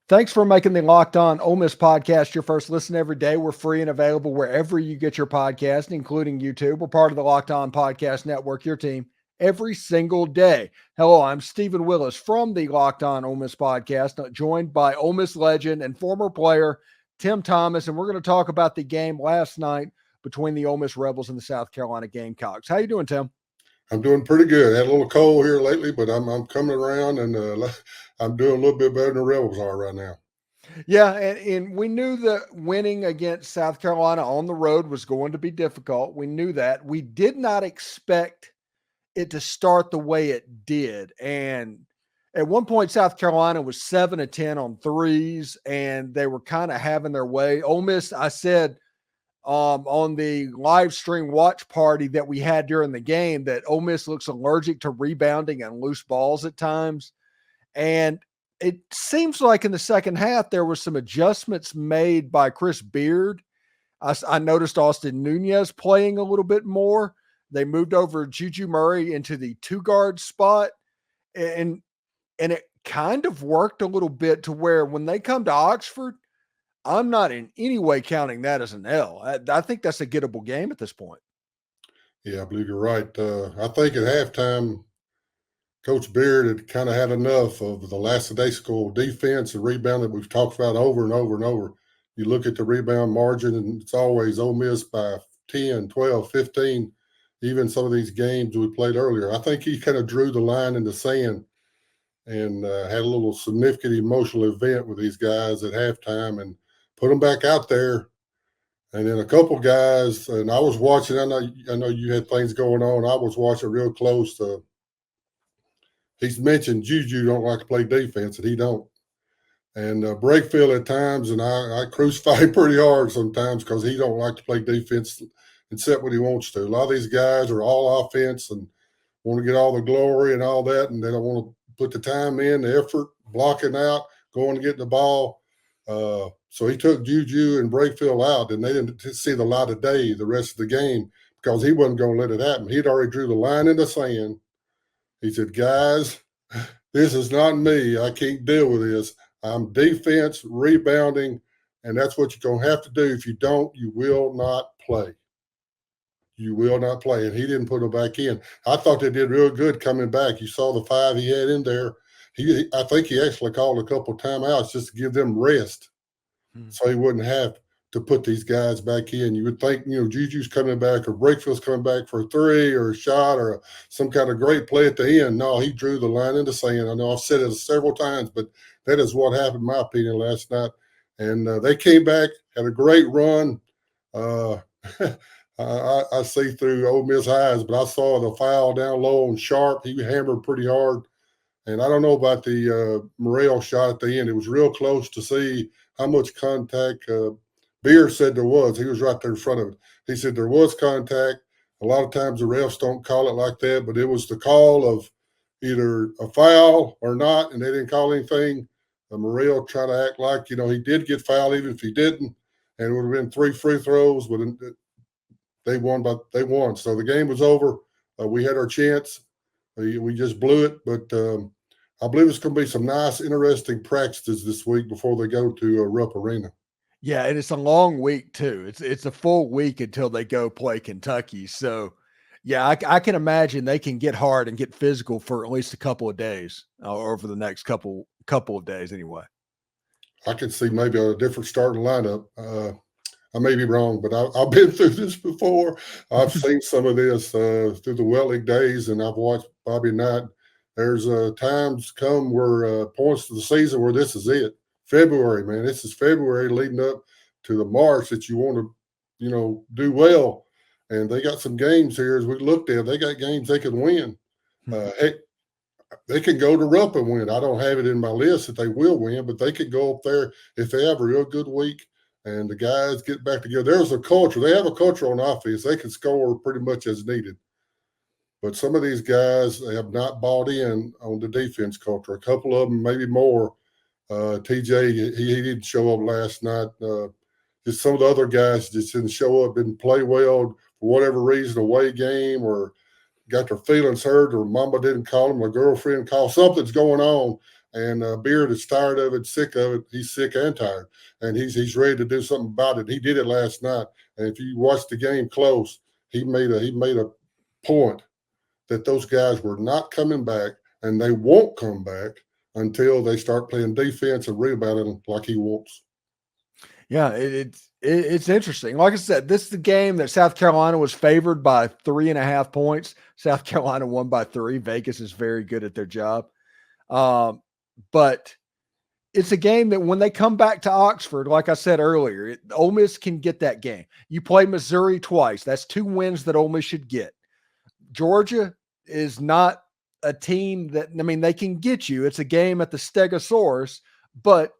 Thanks for making the Locked On Ole Miss podcast your first listen every day. We're free and available wherever you get your podcast, including YouTube. We're part of the Locked On Podcast Network, your team every single day. Hello, I'm Stephen Willis from the Locked On Ole Miss podcast, joined by Ole Miss legend and former player Tim Thomas, and we're going to talk about the game last night between the Ole Miss Rebels and the South Carolina Gamecocks. How you doing, Tim? I'm doing pretty good. I had a little cold here lately, but I'm coming around, and I'm doing a little bit better than the Rebels are right now. Yeah, and we knew that winning against South Carolina on the road was going to be difficult. We knew that. We did not expect it to start the way it did. And at one point, South Carolina was 7 of 10 on threes, and they were kind of having their way. Ole Miss, I said on the live stream watch party that we had during the game that Ole Miss looks allergic to rebounding and loose balls at times. And it seems like in the second half, there were some adjustments made by Chris Beard. I noticed Austin Nunez playing a little bit more. They moved over Juju Murray into the two-guard spot, and it kind of worked a little bit to where when they come to Oxford, I'm not in any way counting that as an L. I think that's a gettable game at this point. Yeah, I believe you're right. I think at halftime, Coach Beard had kind of had enough of the lackadaisical defense and rebound that we've talked about over and over and over. You look at the rebound margin, and it's always Ole Miss by 10, 12, 15, even some of these games we played earlier. I think he kind of drew the line in the sand and had a little significant emotional event with these guys at halftime and put them back out there. And then a couple guys, and I was watching, I know you had things going on. I was watching real close. He's mentioned Juju don't like to play defense, and he don't. And Brakefield at times, and I crucify him pretty hard sometimes because he don't like to play defense and set what he wants to. A lot of these guys are all offense and want to get all the glory and all that, and they don't want to put the time in, the effort, blocking out, going to get the ball. So he took Juju and Brakefield out, and they didn't see the light of day the rest of the game because he wasn't going to let it happen. He'd already drew the line in the sand. He said, guys, this is not me. I can't deal with this. I'm defense, rebounding, and that's what you're going to have to do. If you don't, you will not play. You will not play. And he didn't put them back in. I thought they did real good coming back. You saw the 5 he had in there. I think he actually called a couple of timeouts just to give them rest so he wouldn't have to put these guys back in. You would think, Juju's coming back or Brakefield's coming back for a three or a shot or some kind of great play at the end. No, he drew the line in the sand. I know I've said it several times, but that is what happened, in my opinion, last night. And they came back, had a great run. I see through Ole Miss eyes, but I saw the foul down low on Sharp. He hammered pretty hard. And I don't know about the Morrell shot at the end. It was real close to see how much contact Beer said there was. He was right there in front of it. He said there was contact. A lot of times the refs don't call it like that, but it was the call of either a foul or not, and they didn't call anything. Morrell tried to act like, he did get fouled even if he didn't, and it would have been 3 free throws, but they won. So the game was over. We had our chance. We just blew it, but I believe it's going to be some nice, interesting practices this week before they go to Rupp Arena. Yeah, and it's a long week too. It's a full week until they go play Kentucky. So, yeah, I can imagine they can get hard and get physical for at least a couple of days, or over the next couple of days anyway. I could see maybe a different starting lineup. I may be wrong, but I've been through this before. I've seen some of this through the Wet League days, and I've watched Bobby Knight. There's times come where points to the season where this is it. February, man. This is February leading up to the March that you want to, do well. And they got some games here as we looked at. They got games they can win. They can go to Rupp and win. I don't have it in my list that they will win, but they could go up there if they have a real good week and the guys get back together. There's a culture. They have a culture on offense. They can score pretty much as needed. But some of these guys have not bought in on the defense culture. A couple of them, maybe more. TJ, he didn't show up last night. Just some of the other guys just didn't show up, didn't play well for whatever reason, away game, or got their feelings hurt, or mama didn't call them, or girlfriend called. Something's going on, And Beard is tired of it, sick of it. He's sick and tired, and he's ready to do something about it. He did it last night, and if you watch the game close, he made a point that those guys were not coming back, and they won't come back until they start playing defense and rebounding like he wants. Yeah, it's interesting. Like I said, this is the game that South Carolina was favored by 3.5 points. South Carolina won by 3. Vegas is very good at their job. But it's a game that when they come back to Oxford, like I said earlier, Ole Miss can get that game. You play Missouri twice. That's 2 wins that Ole Miss should get. Georgia is not a team that, I mean, they can get you. It's a game at the Stegosaurus, but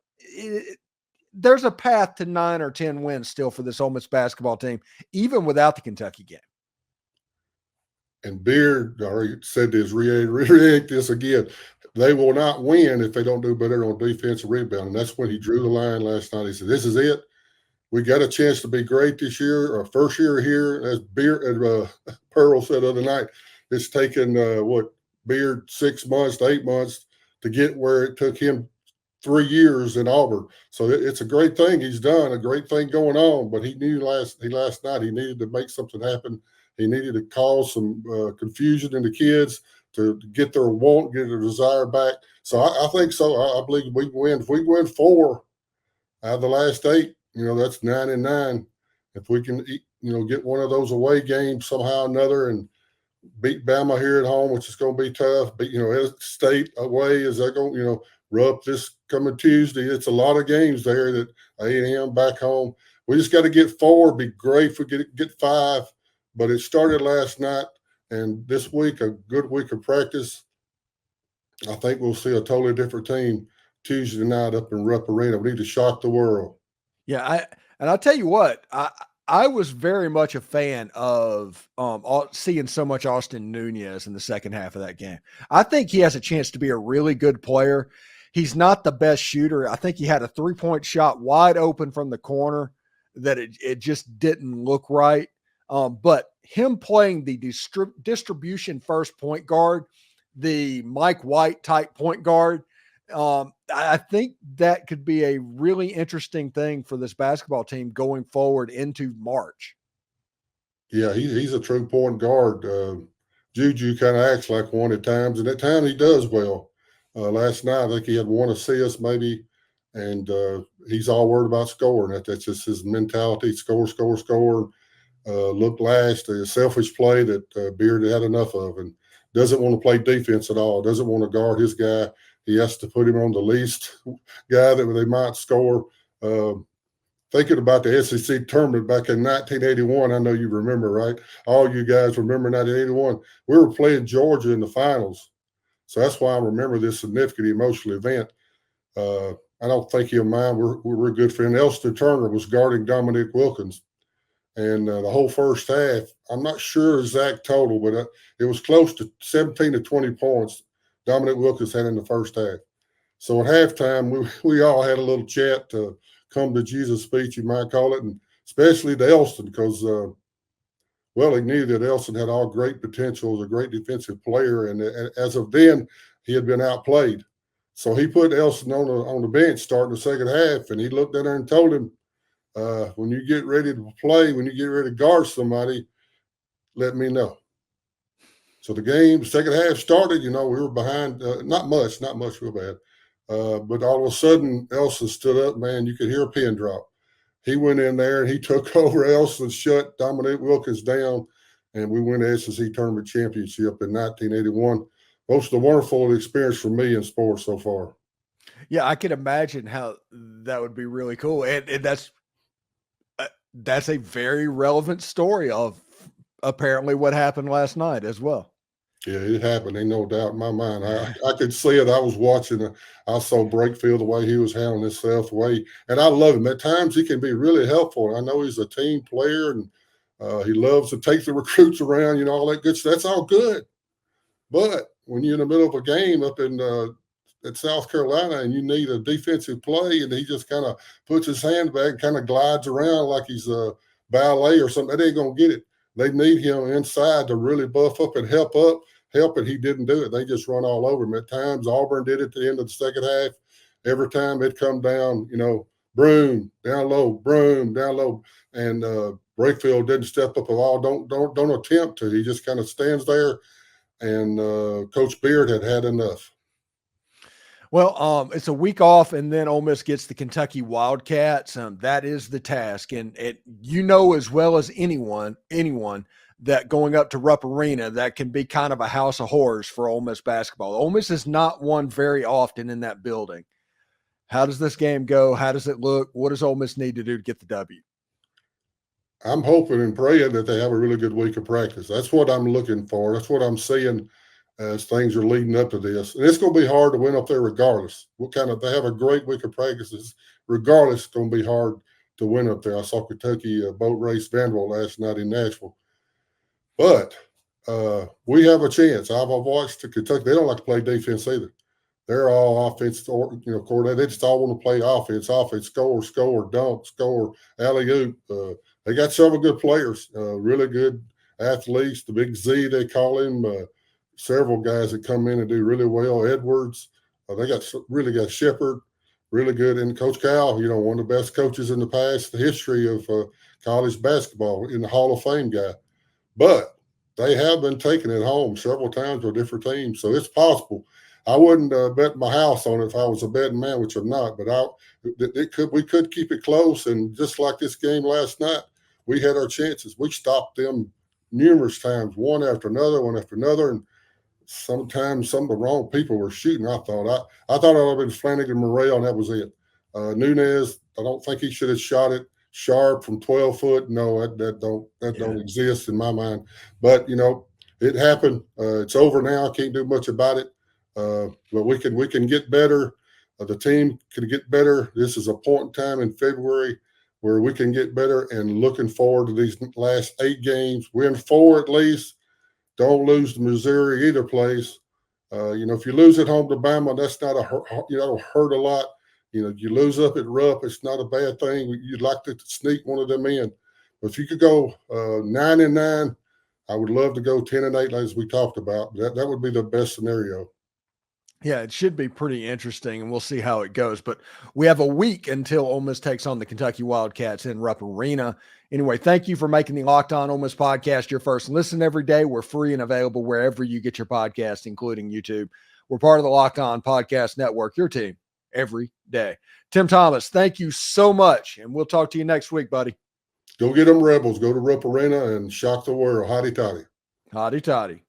there's a path to 9 or 10 wins still for this Ole Miss basketball team, even without the Kentucky game. And Beard already said this, react this again. They will not win if they don't do better on defensive rebound. And that's when he drew the line last night. He said, this is it. We got a chance to be great this year, our first year here. As Beard, Pearl said the other night, it's taken, Beard 6 months to 8 months to get where it took him 3 years in Auburn. So it's a great thing he's done, a great thing going on. But he knew last night he needed to make something happen. He needed to cause some confusion in the kids to get their want, get their desire back. So I think so. I believe we win. If we win 4 out of the last 8, that's 9-9. If we can, get one of those away games somehow or another and beat Bama here at home, which is going to be tough. But State away, is that going? Rupp this coming Tuesday. It's a lot of games there that A&M back home. We just got to get 4. Be great if we get 5. But it started last night, and this week, a good week of practice. I think we'll see a totally different team Tuesday night up in Rupp Arena. We need to shock the world. Yeah, I'll tell you what, I was very much a fan of seeing so much Austin Nunez in the second half of that game. I think he has a chance to be a really good player. He's not the best shooter. I think he had a 3-point shot wide open from the corner that it just didn't look right. But him playing the distribution first point guard, the Mike White type point guard, I think that could be a really interesting thing for this basketball team going forward into March. Yeah, he's a true point guard. Juju kind of acts like one at times, and at times he does well. Last night, I think he had 1 assist maybe, and he's all worried about scoring. That's just his mentality, score. Look last, a selfish play that Beard had enough of, and doesn't want to play defense at all, doesn't want to guard his guy. He has to put him on the least guy that they might score. Thinking about the SEC tournament back in 1981, I know you remember, right? All you guys remember 1981. We were playing Georgia in the finals. So that's why I remember this significant emotional event. I don't think he'll mind. We're a good friend. Elston Turner was guarding Dominique Wilkins. And the whole first half, I'm not sure exact total, but it was close to 17 to 20 points Dominic Wilkins had in the first half. So at halftime, we all had a little chat to come to Jesus speech, you might call it, and especially to Elston because, he knew that Elston had all great potential as a great defensive player, and as of then, he had been outplayed. So he put Elston on the bench starting the second half, and he looked in there and told him, when you get ready to play, when you get ready to guard somebody, let me know. So the game, second half started, we were behind, not much, real bad. But all of a sudden, Elston stood up, man, you could hear a pin drop. He went in there and he took over Elston, shut Dominique Wilkins down, and we won the SEC Tournament Championship in 1981. Most of the wonderful experience for me in sports so far. Yeah, I can imagine how that would be really cool. And that's a very relevant story of apparently what happened last night as well. Yeah, it happened. Ain't no doubt in my mind. I could see it. I was watching. I saw Brakefield, the way he was handling himself, and I love him. At times, he can be really helpful. I know he's a team player, and he loves to take the recruits around, all that good stuff. That's all good. But when you're in the middle of a game up in at South Carolina and you need a defensive play, and he just kind of puts his hand back and kind of glides around like he's a ballet or something, that ain't going to get it. They need him inside to really buff up and help help it, he didn't do it. They just run all over him. At times, Auburn did it at the end of the second half. Every time it come down, Broom down low, and Brakefield didn't step up at all. Don't attempt to. He just kind of stands there, and Coach Beard had enough. Well, it's a week off, and then Ole Miss gets the Kentucky Wildcats. That is the task, and as well as anyone that going up to Rupp Arena, that can be kind of a house of horrors for Ole Miss basketball. Ole Miss is not won very often in that building. How does this game go? How does it look? What does Ole Miss need to do to get the W? I'm hoping and praying that they have a really good week of practice. That's what I'm looking for. That's what I'm seeing as things are leading up to this. And it's going to be hard to win up there regardless. They have a great week of practices. Regardless, it's going to be hard to win up there. I saw Kentucky boat race FanDuel last night in Nashville. But we have a chance. I've watched Kentucky. They don't like to play defense either. They're all offense, coordinated. They just all want to play offense, score, dunk, score, alley-oop. They got several good players, really good athletes. The Big Z, they call him. Several guys that come in and do really well. Edwards, they got Shepard, really good. And Coach Cal, one of the best coaches in the past history of college basketball, in the Hall of Fame guy. But they have been taking it home several times with different teams, so it's possible. I wouldn't bet my house on it if I was a betting man, which I'm not. But we could keep it close, and just like this game last night, we had our chances. We stopped them numerous times, one after another, and sometimes some of the wrong people were shooting. I thought it would have been Flanagan, Morrell, and that was it. Nunez, I don't think he should have shot it sharp from 12 foot. No, that don't exist in my mind. But it happened. It's over now. I can't do much about it. But we can get better. The team can get better. This is a point in time in February where we can get better, and looking forward to these last 8 games. Win 4 at least. Don't lose to Missouri either place. If you lose at home to Bama, that's not that'll hurt a lot. You lose up at Rupp, it's not a bad thing. You'd like to sneak one of them in. But if you could go 9-9, I would love to go 10-8, as we talked about. That would be the best scenario. Yeah, it should be pretty interesting, and we'll see how it goes. But we have a week until Ole Miss takes on the Kentucky Wildcats in Rupp Arena. Anyway, thank you for making the Locked On Ole Miss podcast your first listen every day. We're free and available wherever you get your podcast, including YouTube. We're part of the Locked On Podcast Network, your team every day. Tim Thomas, thank you so much, and we'll talk to you next week, buddy. Go get them Rebels. Go to Rupp Arena and shock the world. Hotty toddy. Hotty toddy.